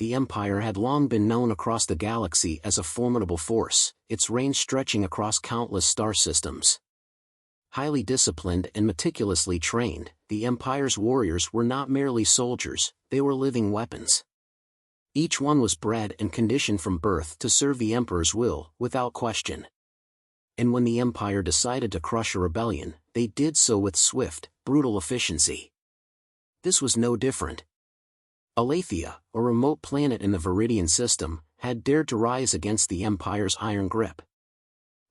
The Empire had long been known across the galaxy as a formidable force, its range stretching across countless star systems. Highly disciplined and meticulously trained, the Empire's warriors were not merely soldiers, they were living weapons. Each one was bred and conditioned from birth to serve the Emperor's will, without question. And when the Empire decided to crush a rebellion, they did so with swift, brutal efficiency. This was no different. Aletheia, a remote planet in the Viridian system, had dared to rise against the Empire's iron grip.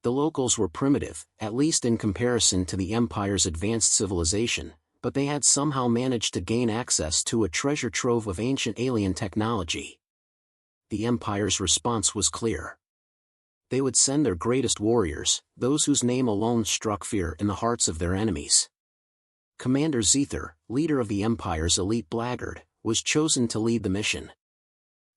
The locals were primitive, at least in comparison to the Empire's advanced civilization, but they had somehow managed to gain access to a treasure trove of ancient alien technology. The Empire's response was clear. They would send their greatest warriors, those whose name alone struck fear in the hearts of their enemies. Commander Zether, leader of the Empire's elite blackguard, was chosen to lead the mission.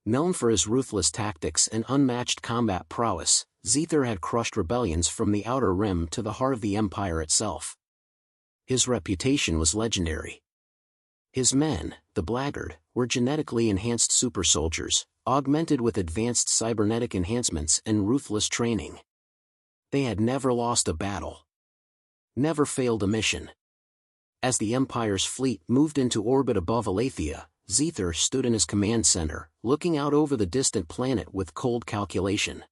Known for his ruthless tactics and unmatched combat prowess, Zether had crushed rebellions from the Outer Rim to the heart of the Empire itself. His reputation was legendary. His men, the blackguard, were genetically enhanced super soldiers, augmented with advanced cybernetic enhancements and ruthless training. They had never lost a battle. Never failed a mission. As the Empire's fleet moved into orbit above Aletheia, Zether stood in his command center, looking out over the distant planet with cold calculation.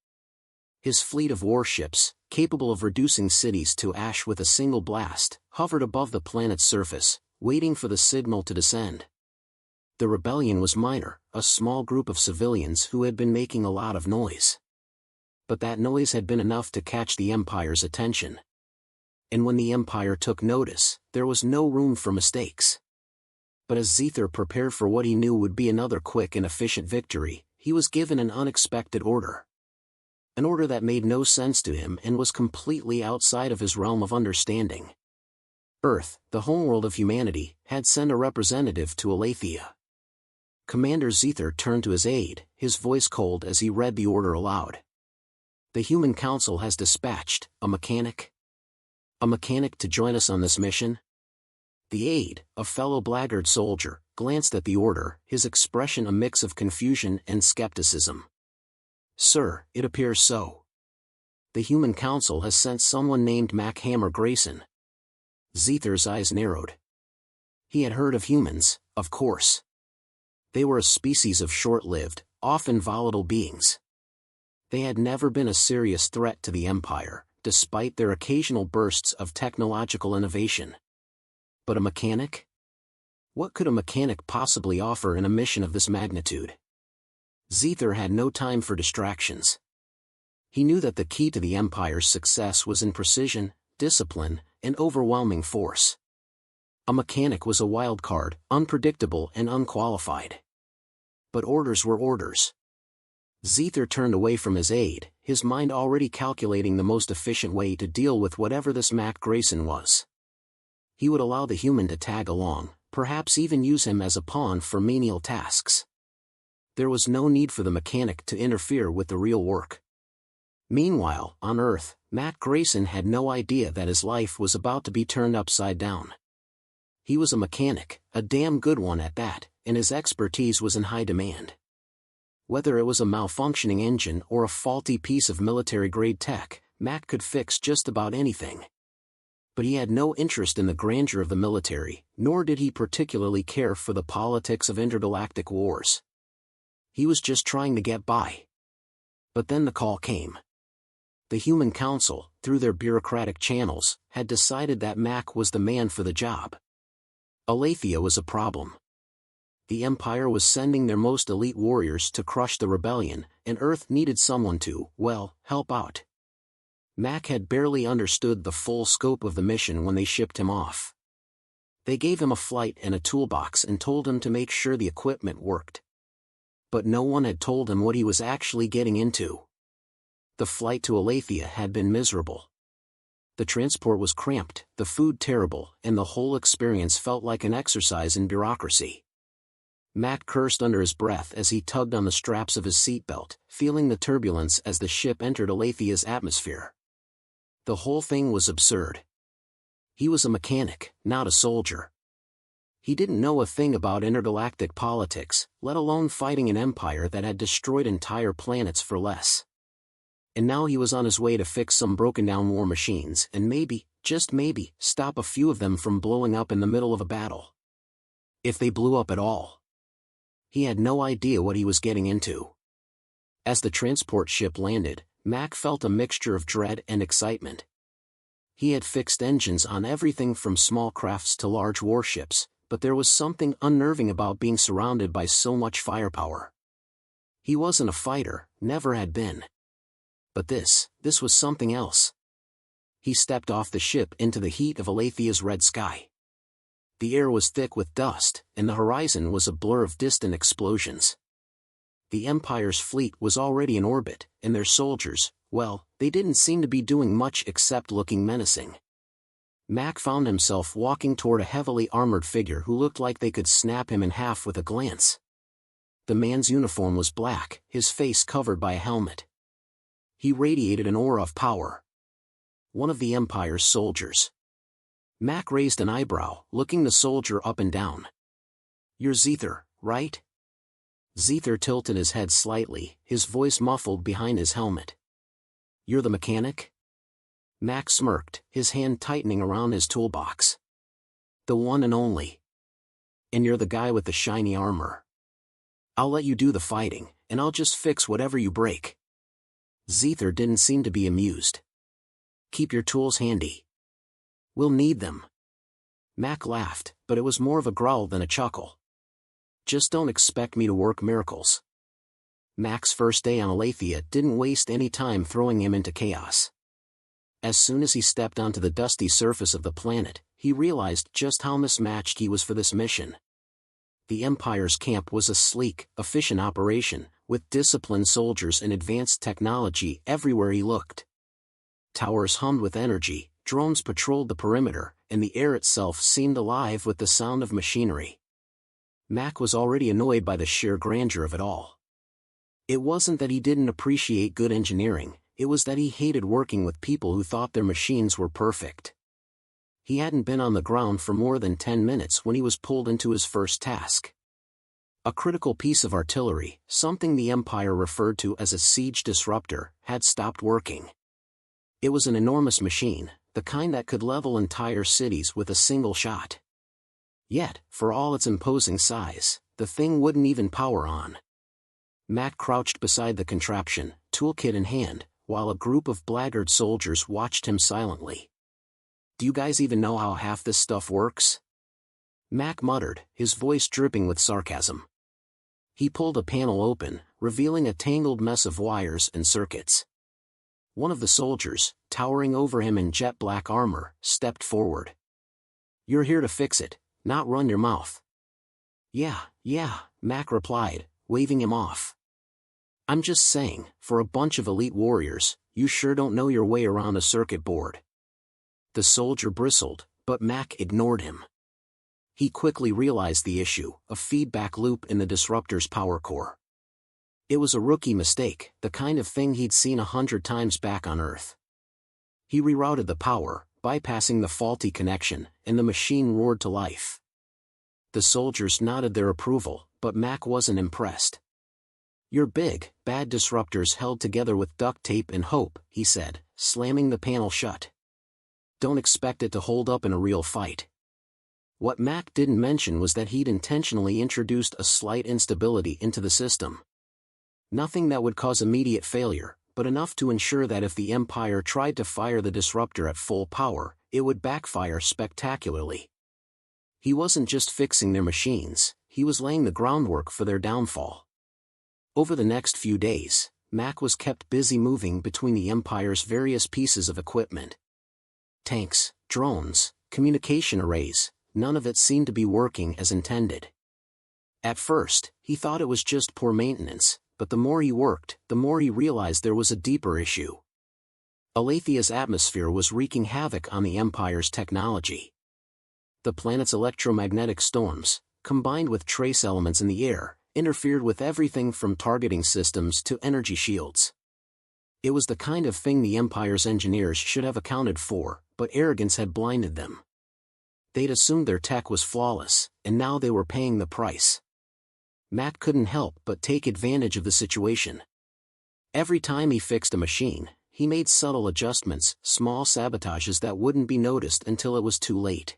His fleet of warships, capable of reducing cities to ash with a single blast, hovered above the planet's surface, waiting for the signal to descend. The rebellion was minor, a small group of civilians who had been making a lot of noise. But that noise had been enough to catch the Empire's attention. And when the Empire took notice, there was no room for mistakes. But as Zether prepared for what he knew would be another quick and efficient victory, he was given an unexpected order. An order that made no sense to him and was completely outside of his realm of understanding. Earth, the homeworld of humanity, had sent a representative to Aletheia. Commander Zether turned to his aide, his voice cold as he read the order aloud. The Human Council has dispatched a mechanic. A mechanic to join us on this mission? The aide, a fellow blackguard soldier, glanced at the order, his expression a mix of confusion and skepticism. Sir, it appears so. The Human Council has sent someone named Mac Hammer Grayson. Zether's eyes narrowed. He had heard of humans, of course. They were a species of short-lived, often volatile beings. They had never been a serious threat to the Empire, despite their occasional bursts of technological innovation. But a mechanic? What could a mechanic possibly offer in a mission of this magnitude? Zether had no time for distractions. He knew that the key to the Empire's success was in precision, discipline, and overwhelming force. A mechanic was a wild card, unpredictable and unqualified. But orders were orders. Zether turned away from his aide, his mind already calculating the most efficient way to deal with whatever this Mac Grayson was. He would allow the human to tag along, perhaps even use him as a pawn for menial tasks. There was no need for the mechanic to interfere with the real work. Meanwhile, on Earth, Mac Grayson had no idea that his life was about to be turned upside down. He was a mechanic, a damn good one at that, and his expertise was in high demand. Whether it was a malfunctioning engine or a faulty piece of military-grade tech, Mac could fix just about anything. But he had no interest in the grandeur of the military, nor did he particularly care for the politics of intergalactic wars. He was just trying to get by. But then the call came. The Human Council, through their bureaucratic channels, had decided that Mac was the man for the job. Aletheia was a problem. The Empire was sending their most elite warriors to crush the rebellion, and Earth needed someone to, well, help out. Mac had barely understood the full scope of the mission when they shipped him off. They gave him a flight and a toolbox and told him to make sure the equipment worked. But no one had told him what he was actually getting into. The flight to Aletheia had been miserable. The transport was cramped, the food terrible, and the whole experience felt like an exercise in bureaucracy. Mac cursed under his breath as he tugged on the straps of his seatbelt, feeling the turbulence as the ship entered Aletheia's atmosphere. The whole thing was absurd. He was a mechanic, not a soldier. He didn't know a thing about intergalactic politics, let alone fighting an empire that had destroyed entire planets for less. And now he was on his way to fix some broken-down war machines and maybe, just maybe, stop a few of them from blowing up in the middle of a battle. If they blew up at all. He had no idea what he was getting into. As the transport ship landed, Mac felt a mixture of dread and excitement. He had fixed engines on everything from small crafts to large warships, but there was something unnerving about being surrounded by so much firepower. He wasn't a fighter, never had been. But this was something else. He stepped off the ship into the heat of Alethia's red sky. The air was thick with dust, and the horizon was a blur of distant explosions. The Empire's fleet was already in orbit, and their soldiers, well, they didn't seem to be doing much except looking menacing. Mac found himself walking toward a heavily armored figure who looked like they could snap him in half with a glance. The man's uniform was black, his face covered by a helmet. He radiated an aura of power. One of the Empire's soldiers. Mac raised an eyebrow, looking the soldier up and down. "You're Zether, right?" Zether tilted his head slightly, his voice muffled behind his helmet. "You're the mechanic?" Mac smirked, his hand tightening around his toolbox. "The one and only. And you're the guy with the shiny armor. I'll let you do the fighting, and I'll just fix whatever you break." Zether didn't seem to be amused. "Keep your tools handy. We'll need them." Mac laughed, but it was more of a growl than a chuckle. "Just don't expect me to work miracles." Mac's first day on Alethea didn't waste any time throwing him into chaos. As soon as he stepped onto the dusty surface of the planet, he realized just how mismatched he was for this mission. The Empire's camp was a sleek, efficient operation, with disciplined soldiers and advanced technology everywhere he looked. Towers hummed with energy, drones patrolled the perimeter, and the air itself seemed alive with the sound of machinery. Mac was already annoyed by the sheer grandeur of it all. It wasn't that he didn't appreciate good engineering, it was that he hated working with people who thought their machines were perfect. He hadn't been on the ground for more than 10 minutes when he was pulled into his first task. A critical piece of artillery, something the Empire referred to as a siege disruptor, had stopped working. It was an enormous machine, the kind that could level entire cities with a single shot. Yet, for all its imposing size, the thing wouldn't even power on. Mac crouched beside the contraption, toolkit in hand, while a group of blackguard soldiers watched him silently. "Do you guys even know how half this stuff works?" Mac muttered, his voice dripping with sarcasm. He pulled a panel open, revealing a tangled mess of wires and circuits. One of the soldiers, towering over him in jet-black armor, stepped forward. "You're here to fix it, not run your mouth." Yeah, Mac replied, waving him off. "I'm just saying, for a bunch of elite warriors, you sure don't know your way around a circuit board." The soldier bristled, but Mac ignored him. He quickly realized the issue, a feedback loop in the disruptor's power core. It was a rookie mistake, the kind of thing he'd seen 100 times back on Earth. He rerouted the power, bypassing the faulty connection, and the machine roared to life. The soldiers nodded their approval, but Mac wasn't impressed. "Your big, bad disruptors held together with duct tape and hope," he said, slamming the panel shut. "Don't expect it to hold up in a real fight." What Mac didn't mention was that he'd intentionally introduced a slight instability into the system. Nothing that would cause immediate failure, but enough to ensure that if the Empire tried to fire the disruptor at full power, it would backfire spectacularly. He wasn't just fixing their machines, he was laying the groundwork for their downfall. Over the next few days, Mac was kept busy moving between the Empire's various pieces of equipment. Tanks, drones, communication arrays, none of it seemed to be working as intended. At first, he thought it was just poor maintenance, but the more he worked, the more he realized there was a deeper issue. Alethea's atmosphere was wreaking havoc on the Empire's technology. The planet's electromagnetic storms, combined with trace elements in the air, interfered with everything from targeting systems to energy shields. It was the kind of thing the Empire's engineers should have accounted for, but arrogance had blinded them. They'd assumed their tech was flawless, and now they were paying the price. Mac couldn't help but take advantage of the situation. Every time he fixed a machine, he made subtle adjustments, small sabotages that wouldn't be noticed until it was too late.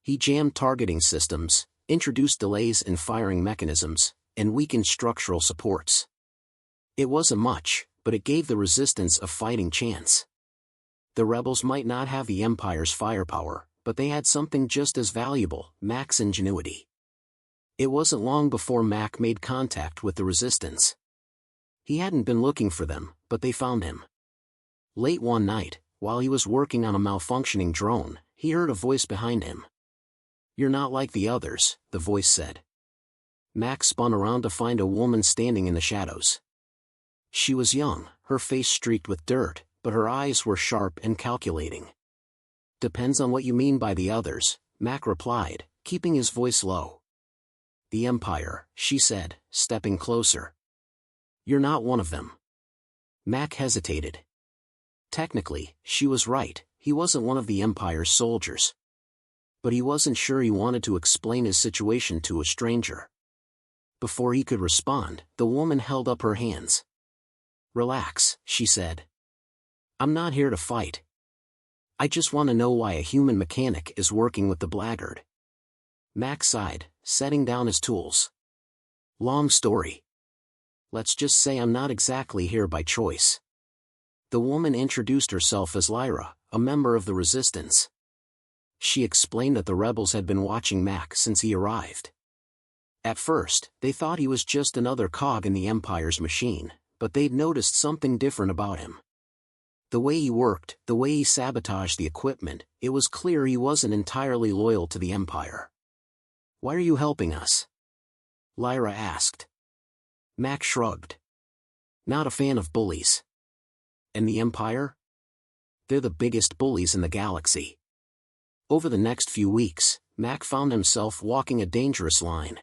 He jammed targeting systems, introduced delays in firing mechanisms, and weakened structural supports. It wasn't much, but it gave the resistance a fighting chance. The rebels might not have the Empire's firepower, but they had something just as valuable: Mac's ingenuity. It wasn't long before Mac made contact with the resistance. He hadn't been looking for them, but they found him. Late one night, while he was working on a malfunctioning drone, he heard a voice behind him. "You're not like the others," the voice said. Mac spun around to find a woman standing in the shadows. She was young, her face streaked with dirt, but her eyes were sharp and calculating. "Depends on what you mean by the others," Mac replied, keeping his voice low. "The Empire," she said, stepping closer. "You're not one of them." Mac hesitated. Technically, she was right, he wasn't one of the Empire's soldiers. But he wasn't sure he wanted to explain his situation to a stranger. Before he could respond, the woman held up her hands. "Relax," she said. "I'm not here to fight. I just want to know why a human mechanic is working with the blackguard." Mac sighed, setting down his tools. "Long story. Let's just say I'm not exactly here by choice." The woman introduced herself as Lyra, a member of the Resistance. She explained that the rebels had been watching Mac since he arrived. At first, they thought he was just another cog in the Empire's machine, but they'd noticed something different about him. The way he worked, the way he sabotaged the equipment, it was clear he wasn't entirely loyal to the Empire. "Why are you helping us?" Lyra asked. Mac shrugged. "Not a fan of bullies." "And the Empire?" "They're the biggest bullies in the galaxy." Over the next few weeks, Mac found himself walking a dangerous line.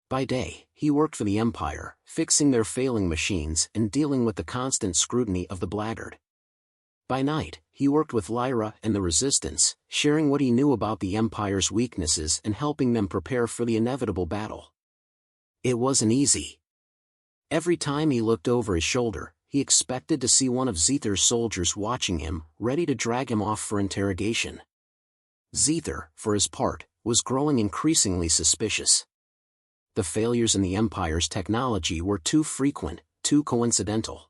By day, he worked for the Empire, fixing their failing machines and dealing with the constant scrutiny of the blackguard. By night, he worked with Lyra and the Resistance, sharing what he knew about the Empire's weaknesses and helping them prepare for the inevitable battle. It wasn't easy. Every time he looked over his shoulder, he expected to see one of Zether's soldiers watching him, ready to drag him off for interrogation. Zether, for his part, was growing increasingly suspicious. The failures in the Empire's technology were too frequent, too coincidental.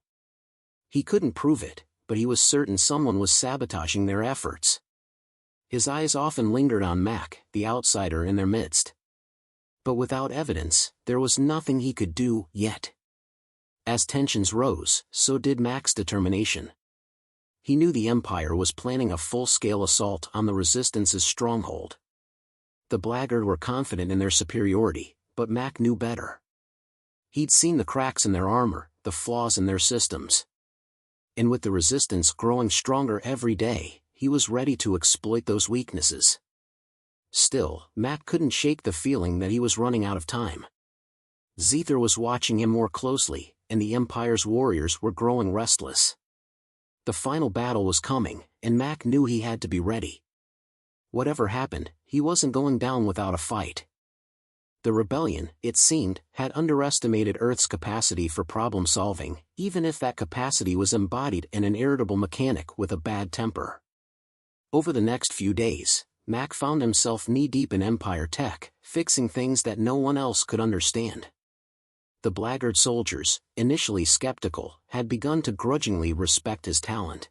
He couldn't prove it, but he was certain someone was sabotaging their efforts. His eyes often lingered on Mac, the outsider in their midst. But without evidence, there was nothing he could do, yet. As tensions rose, so did Mac's determination. He knew the Empire was planning a full-scale assault on the Resistance's stronghold. The blackguard were confident in their superiority, but Mac knew better. He'd seen the cracks in their armor, the flaws in their systems. And with the Resistance growing stronger every day, he was ready to exploit those weaknesses. Still, Mac couldn't shake the feeling that he was running out of time. Zether was watching him more closely, and the Empire's warriors were growing restless. The final battle was coming, and Mac knew he had to be ready. Whatever happened, he wasn't going down without a fight. The rebellion, it seemed, had underestimated Earth's capacity for problem-solving, even if that capacity was embodied in an irritable mechanic with a bad temper. Over the next few days, Mac found himself knee-deep in Empire tech, fixing things that no one else could understand. The blackguard soldiers, initially skeptical, had begun to grudgingly respect his talent.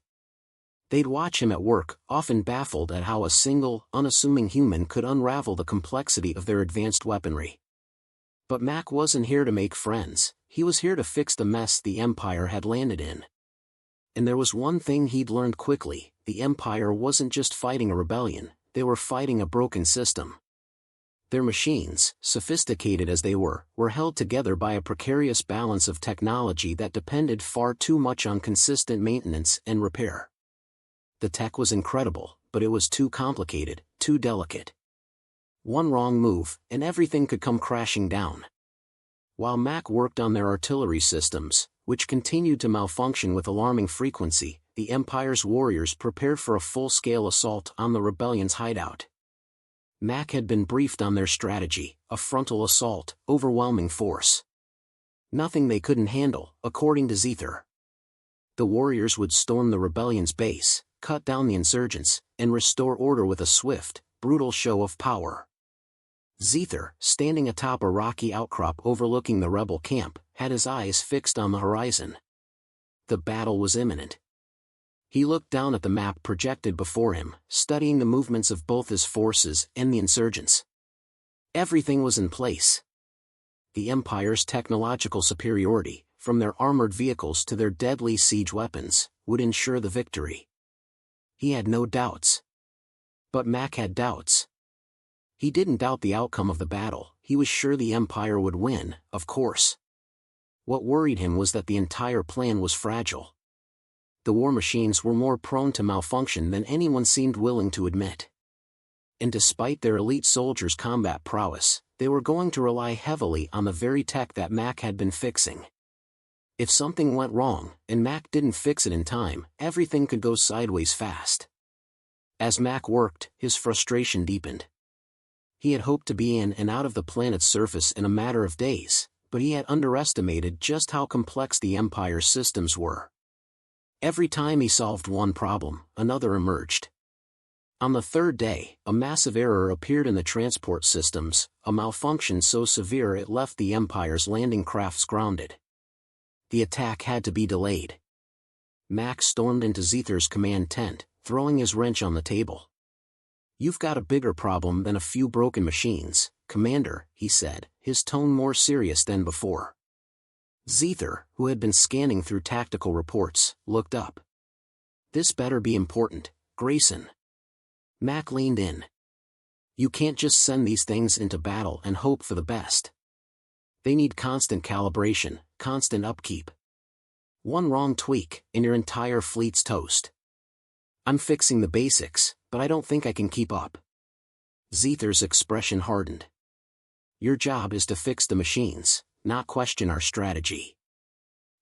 They'd watch him at work, often baffled at how a single, unassuming human could unravel the complexity of their advanced weaponry. But Mac wasn't here to make friends, he was here to fix the mess the Empire had landed in. And there was one thing he'd learned quickly: the Empire wasn't just fighting a rebellion, they were fighting a broken system. Their machines, sophisticated as they were held together by a precarious balance of technology that depended far too much on consistent maintenance and repair. The tech was incredible, but it was too complicated, too delicate. One wrong move, and everything could come crashing down. While Mac worked on their artillery systems, which continued to malfunction with alarming frequency, the Empire's warriors prepared for a full-scale assault on the rebellion's hideout. Mac had been briefed on their strategy, a frontal assault, overwhelming force. Nothing they couldn't handle, according to Zether. The warriors would storm the rebellion's base, cut down the insurgents, and restore order with a swift, brutal show of power. Zether, standing atop a rocky outcrop overlooking the rebel camp, had his eyes fixed on the horizon. The battle was imminent. He looked down at the map projected before him, studying the movements of both his forces and the insurgents. Everything was in place. The Empire's technological superiority, from their armored vehicles to their deadly siege weapons, would ensure the victory. He had no doubts. But Mac had doubts. He didn't doubt the outcome of the battle, he was sure the Empire would win, of course. What worried him was that the entire plan was fragile. The war machines were more prone to malfunction than anyone seemed willing to admit. And despite their elite soldiers' combat prowess, they were going to rely heavily on the very tech that Mac had been fixing. If something went wrong, and Mac didn't fix it in time, everything could go sideways fast. As Mac worked, his frustration deepened. He had hoped to be in and out of the planet's surface in a matter of days, but he had underestimated just how complex the Empire's systems were. Every time he solved one problem, another emerged. On the third day, a massive error appeared in the transport systems, a malfunction so severe it left the Empire's landing crafts grounded. The attack had to be delayed. Mac stormed into Zether's command tent, throwing his wrench on the table. "You've got a bigger problem than a few broken machines, Commander," he said, his tone more serious than before. Zether, who had been scanning through tactical reports, looked up. "This better be important, Grayson." Mac leaned in. "You can't just send these things into battle and hope for the best. They need constant calibration, constant upkeep. One wrong tweak, and your entire fleet's toast. I'm fixing the basics, but I don't think I can keep up." Zether's expression hardened. "Your job is to fix the machines, not question our strategy."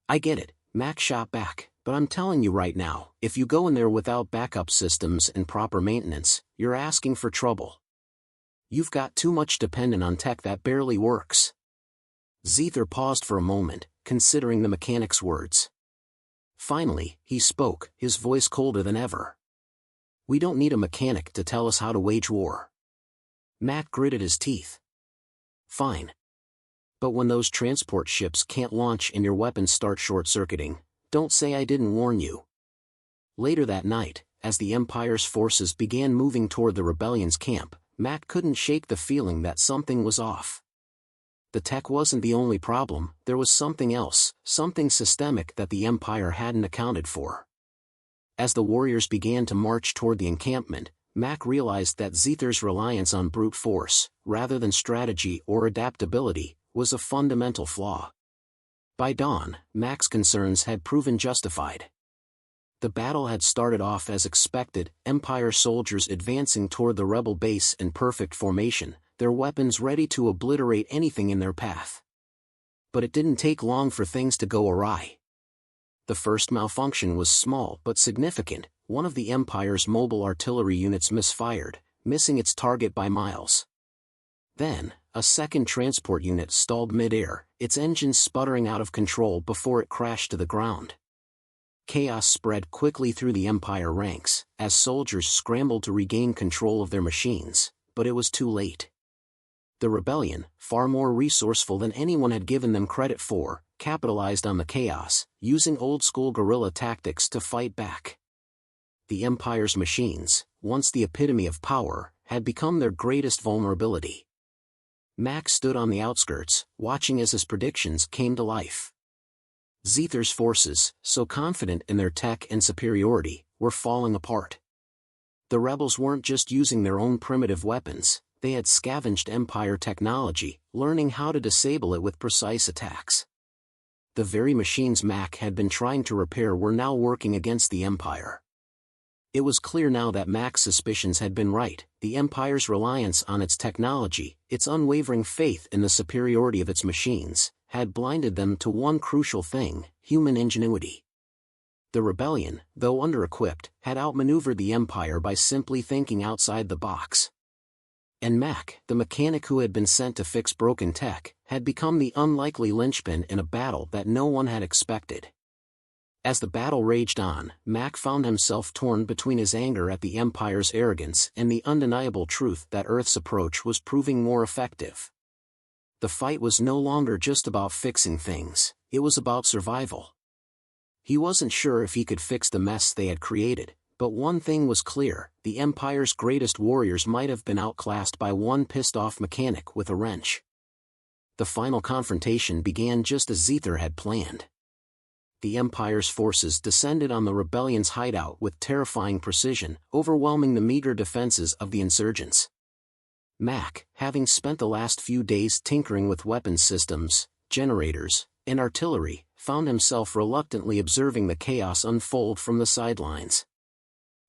"I get it," Mac shot back, "but I'm telling you right now, if you go in there without backup systems and proper maintenance, you're asking for trouble. You've got too much dependent on tech that barely works." Zether paused for a moment, considering the mechanic's words. Finally, he spoke, his voice colder than ever. "We don't need a mechanic to tell us how to wage war." Mac gritted his teeth. "Fine. But when those transport ships can't launch and your weapons start short-circuiting, don't say I didn't warn you." Later that night, as the Empire's forces began moving toward the rebellion's camp, Mac couldn't shake the feeling that something was off. The tech wasn't the only problem, there was something else, something systemic that the Empire hadn't accounted for. As the warriors began to march toward the encampment, Mac realized that Zether's reliance on brute force, rather than strategy or adaptability, was a fundamental flaw. By dawn, Mac's concerns had proven justified. The battle had started off as expected, Empire soldiers advancing toward the rebel base in perfect formation, their weapons ready to obliterate anything in their path. But it didn't take long for things to go awry. The first malfunction was small but significant. One of the Empire's mobile artillery units misfired, missing its target by miles. Then, a second transport unit stalled mid-air, its engines sputtering out of control before it crashed to the ground. Chaos spread quickly through the Empire ranks, as soldiers scrambled to regain control of their machines, but it was too late. The rebellion, far more resourceful than anyone had given them credit for, capitalized on the chaos, using old-school guerrilla tactics to fight back. The Empire's machines, once the epitome of power, had become their greatest vulnerability. Mac stood on the outskirts, watching as his predictions came to life. Zether's forces, so confident in their tech and superiority, were falling apart. The rebels weren't just using their own primitive weapons, they had scavenged Empire technology, learning how to disable it with precise attacks. The very machines Mac had been trying to repair were now working against the Empire. It was clear now that Mac's suspicions had been right. The Empire's reliance on its technology, its unwavering faith in the superiority of its machines, had blinded them to one crucial thing: human ingenuity. The rebellion, though under-equipped, had outmaneuvered the Empire by simply thinking outside the box. And Mac, the mechanic who had been sent to fix broken tech, had become the unlikely linchpin in a battle that no one had expected. As the battle raged on, Mac found himself torn between his anger at the Empire's arrogance and the undeniable truth that Earth's approach was proving more effective. The fight was no longer just about fixing things, it was about survival. He wasn't sure if he could fix the mess they had created, but one thing was clear: the Empire's greatest warriors might have been outclassed by one pissed-off mechanic with a wrench. The final confrontation began just as Zether had planned. The Empire's forces descended on the rebellion's hideout with terrifying precision, overwhelming the meager defenses of the insurgents. Mac, having spent the last few days tinkering with weapons systems, generators, and artillery, found himself reluctantly observing the chaos unfold from the sidelines.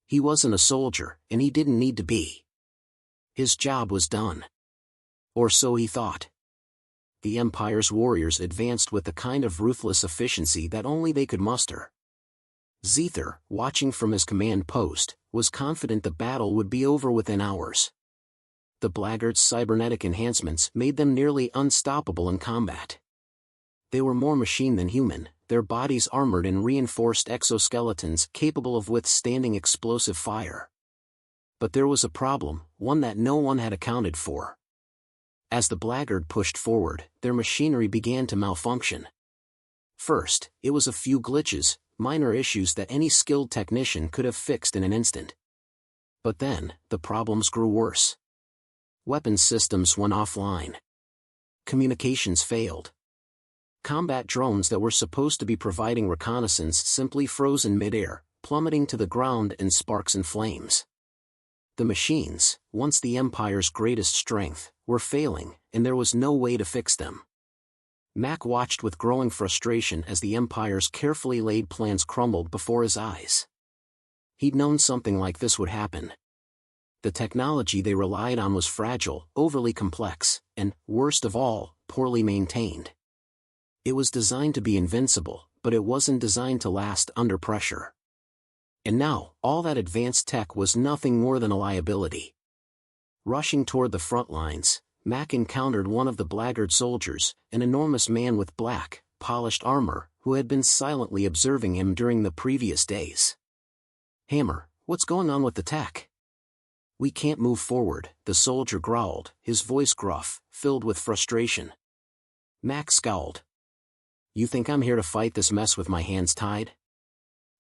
He wasn't a soldier, and he didn't need to be. His job was done. Or so he thought. The Empire's warriors advanced with the kind of ruthless efficiency that only they could muster. Zether, watching from his command post, was confident the battle would be over within hours. The blackguards' cybernetic enhancements made them nearly unstoppable in combat. They were more machine than human, their bodies armored in reinforced exoskeletons capable of withstanding explosive fire. But there was a problem, one that no one had accounted for. As the blackguard pushed forward, their machinery began to malfunction. First, it was a few glitches, minor issues that any skilled technician could have fixed in an instant. But then, the problems grew worse. Weapons systems went offline. Communications failed. Combat drones that were supposed to be providing reconnaissance simply froze in midair, plummeting to the ground in sparks and flames. The machines, once the Empire's greatest strength, were failing, and there was no way to fix them. Mac watched with growing frustration as the Empire's carefully laid plans crumbled before his eyes. He'd known something like this would happen. The technology they relied on was fragile, overly complex, and, worst of all, poorly maintained. It was designed to be invincible, but it wasn't designed to last under pressure. And now, all that advanced tech was nothing more than a liability. Rushing toward the front lines, Mac encountered one of the blackguard soldiers, an enormous man with black, polished armor, who had been silently observing him during the previous days. "Hammer, what's going on with the tech?" "We can't move forward," the soldier growled, his voice gruff, filled with frustration. Mac scowled. "You think I'm here to fight this mess with my hands tied?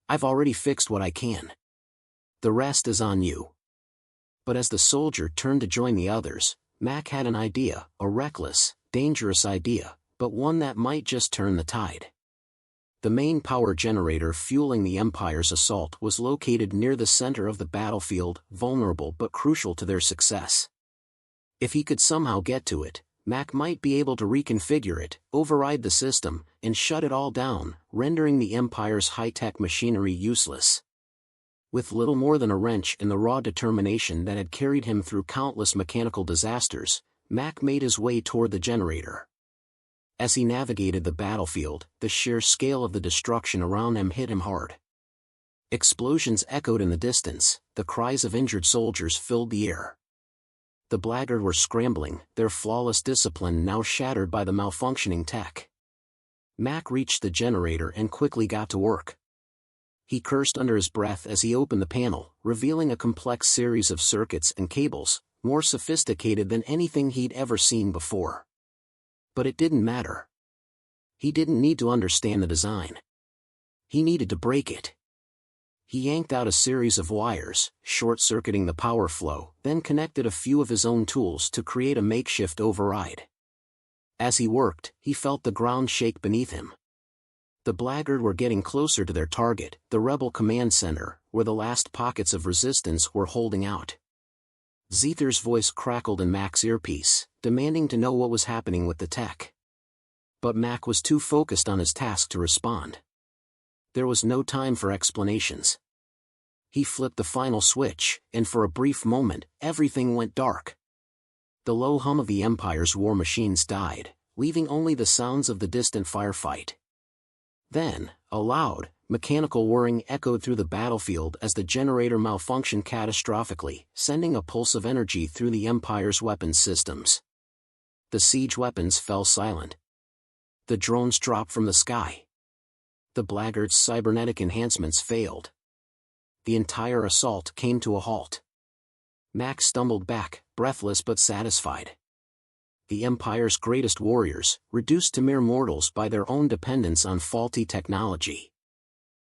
I've already fixed what I can. The rest is on you." But as the soldier turned to join the others, Mac had an idea, a reckless, dangerous idea, but one that might just turn the tide. The main power generator fueling the Empire's assault was located near the center of the battlefield, vulnerable but crucial to their success. If he could somehow get to it, Mac might be able to reconfigure it, override the system, and shut it all down, rendering the Empire's high-tech machinery useless. With little more than a wrench and the raw determination that had carried him through countless mechanical disasters, Mac made his way toward the generator. As he navigated the battlefield, the sheer scale of the destruction around him hit him hard. Explosions echoed in the distance, the cries of injured soldiers filled the air. The blackguards were scrambling, their flawless discipline now shattered by the malfunctioning tech. Mac reached the generator and quickly got to work. He cursed under his breath as he opened the panel, revealing a complex series of circuits and cables, more sophisticated than anything he'd ever seen before. But it didn't matter. He didn't need to understand the design. He needed to break it. He yanked out a series of wires, short-circuiting the power flow, then connected a few of his own tools to create a makeshift override. As he worked, he felt the ground shake beneath him. The blackguards were getting closer to their target, the rebel command center, where the last pockets of resistance were holding out. Zether's voice crackled in Mac's earpiece, demanding to know what was happening with the tech. But Mac was too focused on his task to respond. There was no time for explanations. He flipped the final switch, and for a brief moment, everything went dark. The low hum of the Empire's war machines died, leaving only the sounds of the distant firefight. Then, a loud, Mechanical whirring echoed through the battlefield as the generator malfunctioned catastrophically, sending a pulse of energy through the Empire's weapons systems. The siege weapons fell silent. The drones dropped from the sky. The blackguard's cybernetic enhancements failed. The entire assault came to a halt. Mac stumbled back, breathless but satisfied. The Empire's greatest warriors, reduced to mere mortals by their own dependence on faulty technology.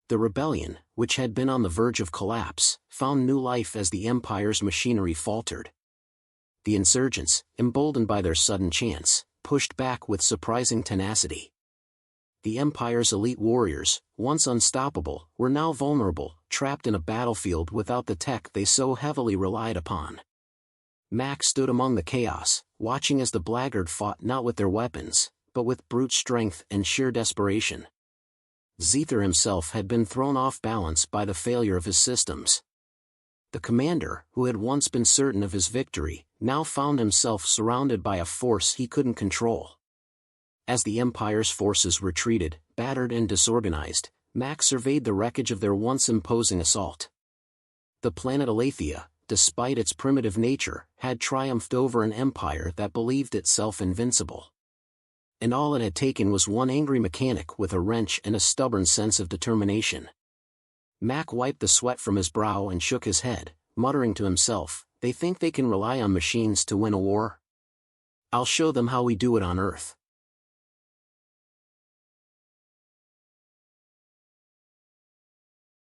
The rebellion, which had been on the verge of collapse, found new life as the Empire's machinery faltered. The insurgents, emboldened by their sudden chance, pushed back with surprising tenacity. The Empire's elite warriors, once unstoppable, were now vulnerable, trapped in a battlefield without the tech they so heavily relied upon. Mac stood among the chaos, watching as the blackguard fought not with their weapons, but with brute strength and sheer desperation. Zether himself had been thrown off balance by the failure of his systems. The commander, who had once been certain of his victory, now found himself surrounded by a force he couldn't control. As the Empire's forces retreated, battered and disorganized, Mac surveyed the wreckage of their once imposing assault. The planet Aletheia, despite its primitive nature, had triumphed over an empire that believed itself invincible. And all it had taken was one angry mechanic with a wrench and a stubborn sense of determination. Mac wiped the sweat from his brow and shook his head, muttering to himself, "They think they can rely on machines to win a war? I'll show them how we do it on Earth."